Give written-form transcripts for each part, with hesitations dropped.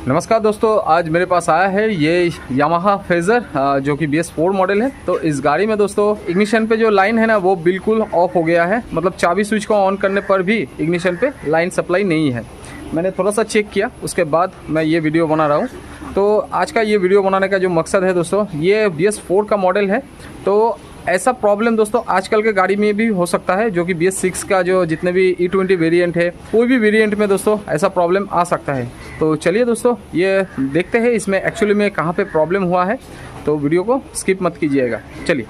नमस्कार दोस्तों, आज मेरे पास आया है ये यामाहा फेज़र जो कि BS4 मॉडल है। तो इस गाड़ी में दोस्तों इग्निशन पे जो लाइन है ना वो बिल्कुल ऑफ हो गया है। मतलब चाबी स्विच को ऑन करने पर भी इग्निशन पे लाइन सप्लाई नहीं है। मैंने थोड़ा सा चेक किया, उसके बाद मैं ये वीडियो बना रहा हूँ। तो आज का ये वीडियो बनाने का जो मकसद है दोस्तों, ये BS4 का मॉडल है। तो ऐसा प्रॉब्लम दोस्तों आजकल के गाड़ी में भी हो सकता है, जो कि BS6 का जो जितने भी E20 वेरिएंट है, कोई भी वेरिएंट में दोस्तों ऐसा प्रॉब्लम आ सकता है। तो चलिए दोस्तों ये देखते हैं इसमें एक्चुअली में कहाँ पे प्रॉब्लम हुआ है। तो वीडियो को स्किप मत कीजिएगा, चलिए।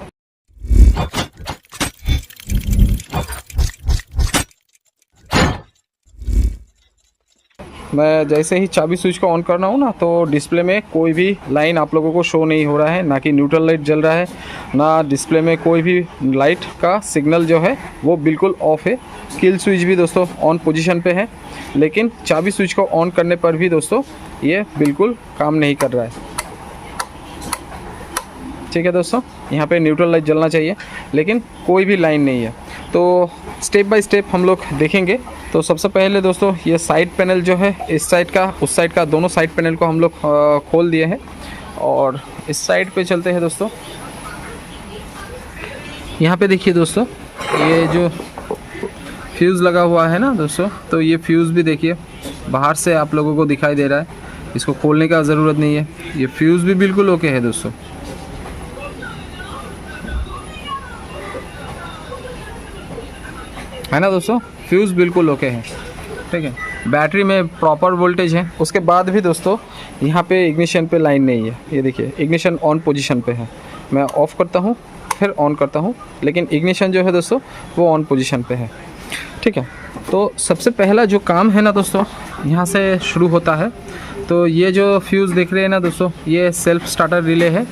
मैं जैसे ही चाबी स्विच को ऑन करना हूँ ना, तो डिस्प्ले में कोई भी लाइन आप लोगों को शो नहीं हो रहा है, ना कि न्यूट्रल लाइट जल रहा है, ना डिस्प्ले में कोई भी लाइट का सिग्नल जो है वो बिल्कुल ऑफ है। किल स्विच भी दोस्तों ऑन पोजीशन पे है, लेकिन चाबी स्विच को ऑन करने पर भी दोस्तों ये बिल्कुल काम नहीं कर रहा है। ठीक है दोस्तों, यहाँ पे न्यूट्रल लाइट जलना चाहिए, लेकिन कोई भी लाइन नहीं है। तो स्टेप बाय स्टेप हम लोग देखेंगे। तो सबसे पहले दोस्तों ये साइड पैनल जो है, इस साइड का उस साइड का दोनों साइड पैनल को हम लोग खोल दिए हैं और इस साइड पे चलते हैं दोस्तों। यहाँ पे देखिए दोस्तों, ये जो फ्यूज़ लगा हुआ है ना दोस्तों, तो ये फ्यूज़ भी देखिए बाहर से आप लोगों को दिखाई दे रहा है। इसको खोलने का ज़रूरत नहीं है, ये फ्यूज़ भी बिल्कुल ओके है दोस्तों। है ना दोस्तों, फ्यूज़ बिल्कुल ओके है। ठीक है, बैटरी में प्रॉपर वोल्टेज है। उसके बाद भी दोस्तों यहाँ पे इग्निशन पे लाइन नहीं है। ये देखिए इग्निशन ऑन पोजीशन पे है। मैं ऑफ़ करता हूँ फिर ऑन करता हूँ, लेकिन इग्निशन जो है दोस्तों वो ऑन पोजीशन पे है। ठीक है, तो सबसे पहला जो काम है ना दोस्तों यहाँ से शुरू होता है। तो ये जो फ्यूज़ देख रहे हैं ना दोस्तों, ये सेल्फ स्टार्टर रिले है।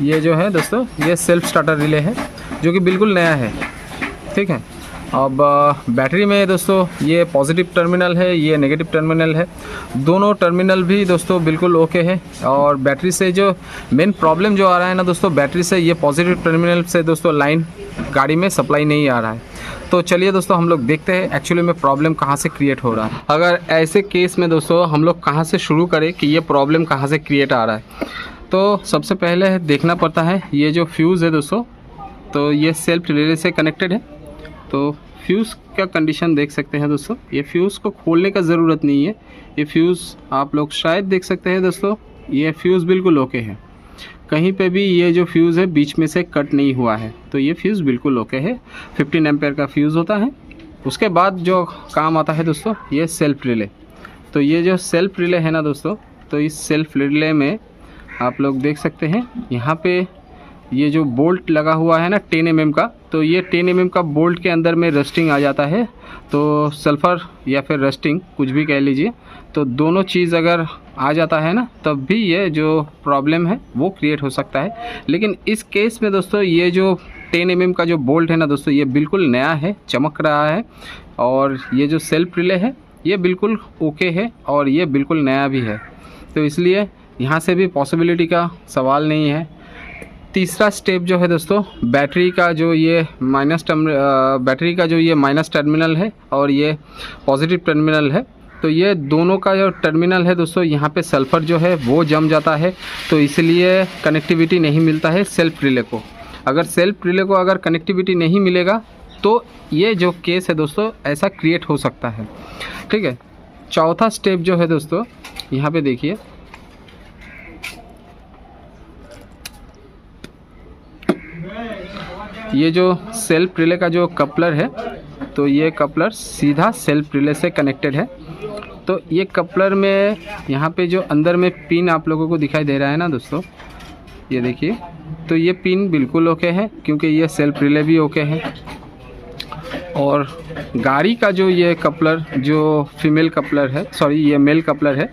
ये जो है दोस्तों ये सेल्फ स्टार्टर रिले है, जो कि बिल्कुल नया है। ठीक है, अब बैटरी में दोस्तों ये पॉजिटिव टर्मिनल है, ये नेगेटिव टर्मिनल है। दोनों टर्मिनल भी दोस्तों बिल्कुल ओके है। और बैटरी से जो मेन प्रॉब्लम जो आ रहा है ना दोस्तों, बैटरी से ये पॉजिटिव टर्मिनल से दोस्तों लाइन गाड़ी में सप्लाई नहीं आ रहा है। तो चलिए दोस्तों हम लोग देखते हैं एक्चुअली में प्रॉब्लम कहाँ से क्रिएट हो रहा है। अगर ऐसे केस में दोस्तों हम लोग कहाँ से शुरू करें कि ये प्रॉब्लम कहाँ से क्रिएट आ रहा है, तो सबसे पहले देखना पड़ता है ये जो फ्यूज़ है दोस्तों, तो ये सेल्फ रिले से कनेक्टेड है। तो फ्यूज़ का कंडीशन देख सकते हैं दोस्तों। ये फ्यूज़ को खोलने का ज़रूरत नहीं है। ये फ्यूज़ आप लोग शायद देख सकते हैं दोस्तों, ये फ्यूज़ बिल्कुल ओके है। कहीं पे भी ये जो फ्यूज़ है बीच में से कट नहीं हुआ है, तो ये फ्यूज़ बिल्कुल ओके है। 15 एम्पेयर का फ्यूज़ होता है। उसके बाद जो काम आता है दोस्तों ये सेल्फ रिले। तो ये जो सेल्फ रिले है ना दोस्तों, तो इस सेल्फ रिले में आप लोग देख सकते हैं यहाँ पे ये जो बोल्ट लगा हुआ है ना 10 mm का, तो ये 10 mm का बोल्ट के अंदर में रस्टिंग आ जाता है। तो सल्फ़र या फिर रस्टिंग कुछ भी कह लीजिए, तो दोनों चीज़ अगर आ जाता है ना, तब भी ये जो प्रॉब्लम है वो क्रिएट हो सकता है। लेकिन इस केस में दोस्तों ये जो 10 mm का जो बोल्ट है ना दोस्तों, ये बिल्कुल नया है, चमक रहा है। और ये जो सेल्फ रिले है ये बिल्कुल ओके है और ये बिल्कुल नया भी है। तो इसलिए यहाँ से भी पॉसिबिलिटी का सवाल नहीं है। तीसरा स्टेप जो है दोस्तों, बैटरी का जो ये माइनस टर्मिनल है और ये पॉजिटिव टर्मिनल है। तो ये दोनों का जो टर्मिनल है दोस्तों, यहाँ पे सल्फ़र जो है वो जम जाता है, तो इसलिए कनेक्टिविटी नहीं मिलता है सेल्फ रिले को। अगर सेल्फ रिले को अगर कनेक्टिविटी नहीं मिलेगा तो ये जो केस है दोस्तों ऐसा क्रिएट हो सकता है। ठीक है, चौथा स्टेप जो है दोस्तों, यहाँ पे देखिए ये जो सेल्फ रिले का जो कपलर है, तो ये कपलर सीधा सेल्फ रिले से कनेक्टेड है। तो ये कपलर में यहाँ पे जो अंदर में पिन आप लोगों को दिखाई दे रहा है ना दोस्तों, ये देखिए, तो ये पिन बिल्कुल ओके है क्योंकि ये सेल्फ रिले भी ओके है। और गाड़ी का जो ये कपलर जो फीमेल कपलर है, सॉरी ये मेल कपलर है,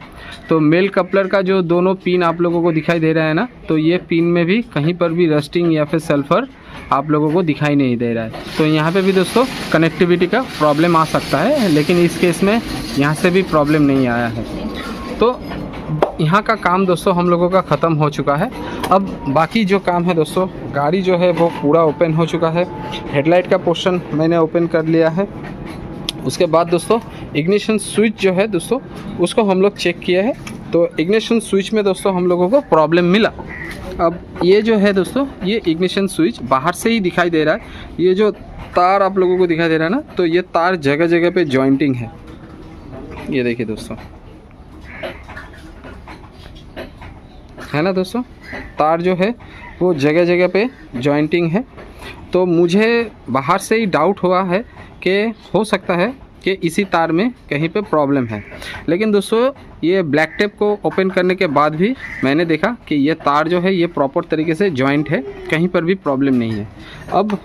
तो मेल कपलर का जो दोनों पिन आप लोगों को दिखाई दे रहा है ना, तो ये पिन में भी कहीं पर भी रस्टिंग या फिर सल्फ़र आप लोगों को दिखाई नहीं दे रहा है। तो यहाँ पे भी दोस्तों कनेक्टिविटी का प्रॉब्लम आ सकता है, लेकिन इस केस में यहाँ से भी प्रॉब्लम नहीं आया है। तो यहाँ का काम दोस्तों हम लोगों का ख़त्म हो चुका है। अब बाकी जो काम है दोस्तों, गाड़ी जो है वो पूरा ओपन हो चुका है। हेडलाइट का पोर्शन मैंने ओपन कर लिया है। उसके बाद दोस्तों इग्निशन स्विच जो है दोस्तों उसको हम लोग चेक किया है, तो इग्निशन स्विच में दोस्तों हम लोगों को प्रॉब्लम मिला। अब ये जो है दोस्तों ये इग्निशन स्विच बाहर से ही दिखाई दे रहा है, ये जो तार आप लोगों को दिखाई दे रहा है ना, तो ये तार जगह जगह पे जॉइंटिंग है। ये देखिए दोस्तों, है ना दोस्तों, तार जो है वो जगह जगह पे जॉइंटिंग है। तो मुझे बाहर से ही डाउट हुआ है कि हो सकता है कि इसी तार में कहीं पे प्रॉब्लम है, लेकिन दोस्तों ये ब्लैक टेप को ओपन करने के बाद भी मैंने देखा कि ये तार जो है ये प्रॉपर तरीके से जॉइंट है, कहीं पर भी प्रॉब्लम नहीं है। अब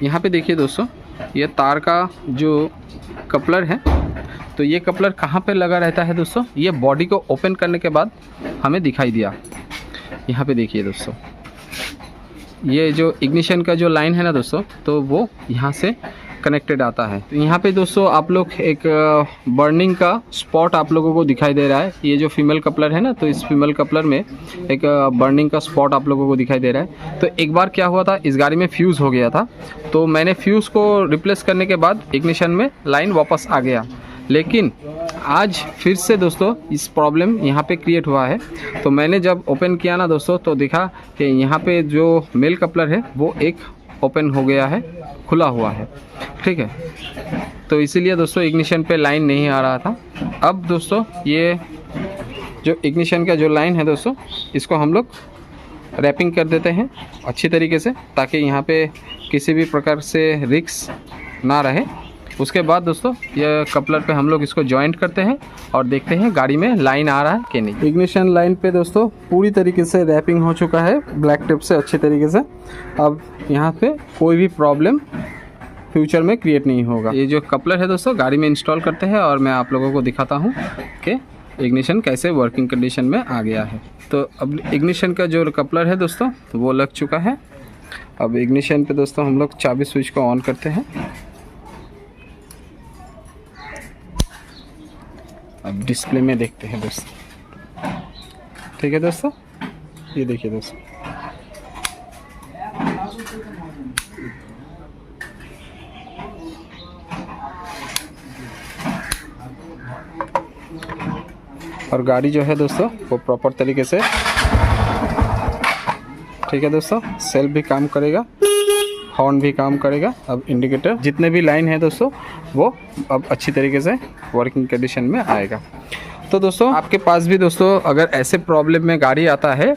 यहाँ पे देखिए दोस्तों, ये तार का जो कपलर है, तो ये कपलर कहाँ पे लगा रहता है दोस्तों, ये बॉडी को ओपन करने के बाद हमें दिखाई दिया। यहाँ पे देखिए दोस्तों, ये जो इग्निशन का जो लाइन है ना दोस्तों, तो वो यहाँ से कनेक्टेड आता है। तो यहाँ पे दोस्तों आप लोग एक बर्निंग का स्पॉट आप लोगों को दिखाई दे रहा है। ये जो फीमेल कपलर है ना, तो इस फीमेल कपलर में एक बर्निंग का स्पॉट आप लोगों को दिखाई दे रहा है। तो एक बार क्या हुआ था, इस गाड़ी में फ्यूज़ हो गया था, तो मैंने फ्यूज़ को रिप्लेस करने के बाद इग्निशन में लाइन वापस आ गया, लेकिन आज फिर से दोस्तों इस प्रॉब्लम यहाँ पे क्रिएट हुआ है। तो मैंने जब ओपन किया ना दोस्तों, तो देखा कि यहाँ पे जो मेल कपलर है वो एक ओपन हो गया है, खुला हुआ है, ठीक है। तो इसीलिए दोस्तों इग्निशन पे लाइन नहीं आ रहा था। अब दोस्तों ये जो इग्निशन का जो लाइन है दोस्तों, इसको हम लोग रैपिंग कर देते हैं अच्छी तरीके से, ताकि यहाँ पे किसी भी प्रकार से रिस्क ना रहे। उसके बाद दोस्तों ये कपलर पे हम लोग इसको जॉइंट करते हैं और देखते हैं गाड़ी में लाइन आ रहा है कि नहीं। इग्निशन लाइन पे दोस्तों पूरी तरीके से रैपिंग हो चुका है ब्लैक टेप से अच्छे तरीके से। अब यहाँ पे कोई भी प्रॉब्लम फ्यूचर में क्रिएट नहीं होगा। ये जो कपलर है दोस्तों गाड़ी में इंस्टॉल करते हैं और मैं आप लोगों को दिखाता हूँ कि इग्निशन कैसे वर्किंग कंडीशन में आ गया है। तो अब इग्निशन का जो कपलर है दोस्तों तो वो लग चुका है। अब इग्निशन पे दोस्तों हम लोग चाबी स्विच को ऑन करते हैं। अब डिस्प्ले में देखते हैं दोस्तों, ठीक है दोस्तों, ये देखिए दोस्तों, और गाड़ी जो है दोस्तों वो प्रॉपर तरीके से, ठीक है दोस्तों, सेल्फ भी काम करेगा, हॉर्न भी काम करेगा। अब इंडिकेटर जितने भी लाइन है दोस्तों वो अब अच्छी तरीके से वर्किंग कंडीशन में आएगा। तो दोस्तों आपके पास भी दोस्तों अगर ऐसे प्रॉब्लम में गाड़ी आता है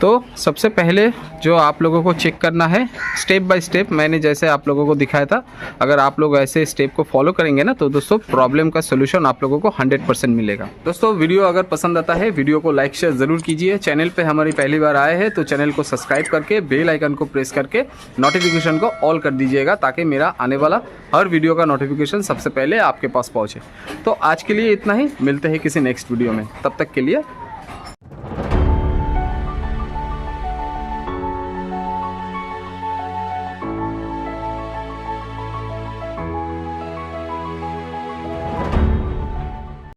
तो सबसे पहले जो आप लोगों को चेक करना है, स्टेप बाय स्टेप मैंने जैसे आप लोगों को दिखाया था, अगर आप लोग ऐसे स्टेप को फॉलो करेंगे ना तो दोस्तों प्रॉब्लम का सोल्यूशन आप लोगों को 100% मिलेगा। दोस्तों वीडियो अगर पसंद आता है वीडियो को लाइक शेयर ज़रूर कीजिए। चैनल पे हमारी पहली बार आए हैं तो चैनल को सब्सक्राइब करके बेल आइकन को प्रेस करके नोटिफिकेशन को ऑल कर दीजिएगा, ताकि मेरा आने वाला हर वीडियो का नोटिफिकेशन सबसे पहले आपके पास पहुँचे। तो आज के लिए इतना ही, मिलते हैं किसी नेक्स्ट वीडियो में, तब तक के लिए